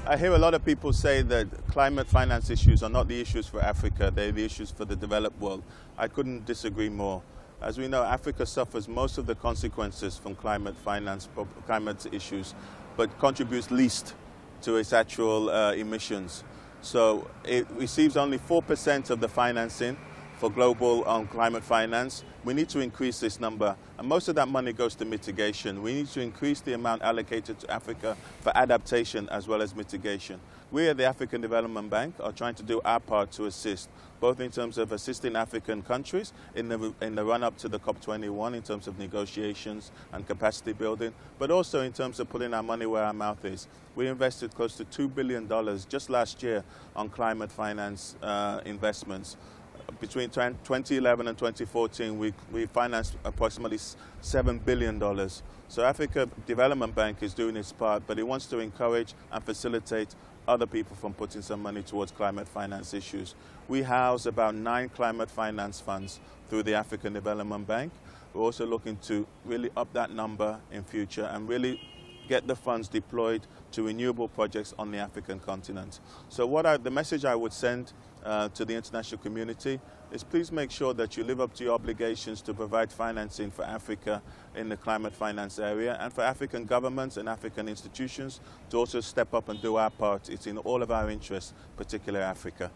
I hear a lot of people say that climate finance issues are not the issues for Africa, they're the issues for the developed world. I couldn't disagree more. As we know, Africa suffers most of the consequences from climate finance, climate issues, but contributes least to its actual emissions. So it receives only 4% of the financing for global climate finance. We need to increase this number, and most of that money goes to mitigation. We need to increase the amount allocated to Africa for adaptation as well as mitigation. We at the African Development Bank are trying to do our part to assist, both in terms of assisting African countries in the run-up to the COP21 in terms of negotiations and capacity building, but also in terms of putting our money where our mouth is. We invested close to $2 billion just last year on climate finance investments. Between 2011 and 2014, we financed approximately $7 billion. So Africa Development Bank is doing its part, but it wants to encourage and facilitate other people from putting some money towards climate finance issues. We house about 9 climate finance funds through the African Development Bank. We're also looking to really up that number in future and really get the funds deployed to renewable projects on the African continent. So the message I would send to the international community is please make sure that you live up to your obligations to provide financing for Africa in the climate finance area, and for African governments and African institutions to also step up and do our part. It's in all of our interests, particularly Africa.